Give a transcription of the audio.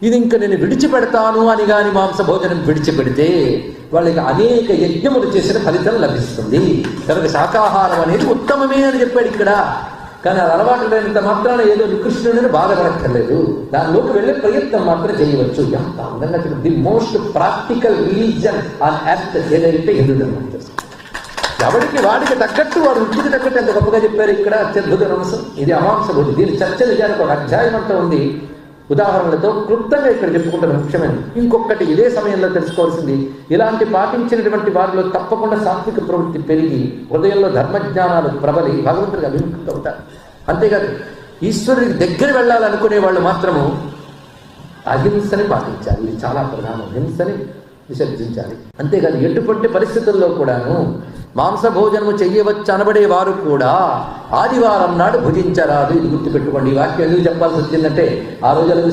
ఇది ఇంక నేను విడిచిపెడతాను అని గాని మాంసభోజనం విడిచిపెడితే వాళ్ళకి అనేక యజ్ఞములు చేసిన ఫలితం లభిస్తుంది. కనుక శాకాహారం అనేది ఉత్తమమే అని చెప్పాడు ఇక్కడ. కానీ అది అలవాటు లేనంత మాత్రాన ఏదో నికృష్ణుడిని బాధపడక్కర్లేదు, దానిలోకి వెళ్ళే ప్రయత్నం మాత్రం చేయవచ్చు. ఎంత అందంగా చెప్పి the most practical religion on earth ఏదైతే హిందూ ధర్మం. ఎవరికి వాడికి తగ్గట్టు వాడు వృత్తికి తగ్గట్టు ఎంత గొప్పగా చెప్పారు ఇక్కడ. అత్యద్భుత అంశం ఇది అమాంస భోజనం. దీని చర్చ నిజానికి ఒక అధ్యాయం అంతా ఉంది ఉదాహరణలతో. క్లుప్తంగా ఇక్కడ చెప్పుకుంటారు ముఖ్యమైనది. ఇంకొకటి ఇదే సమయంలో తెలుసుకోవాల్సింది, ఇలాంటి పాటించినటువంటి వారిలో తప్పకుండా సాత్విక ప్రవృత్తి పెరిగి హృదయంలో ధర్మజ్ఞానాలు ప్రబలి భగవంతుడికి అభిముఖత అవుతారు. అంతేకాదు ఈశ్వరుడికి దగ్గర వెళ్ళాలనుకునే వాళ్ళు మాత్రము అహింసని పాటించాలి. ఇది చాలా ప్రధానం. హింసని విసర్జించాలి. అంతేకాదు ఎటువంటి పరిస్థితుల్లో కూడాను మాంసభోజనము చెయ్యవచ్చు అనబడే వారు కూడా ఆదివారం నాడు భుజించరాదు. ఇది గుర్తుపెట్టుకోండి. ఈ వాక్యం ఎందుకు చెప్పాల్సి వచ్చిందంటే ఆ రోజు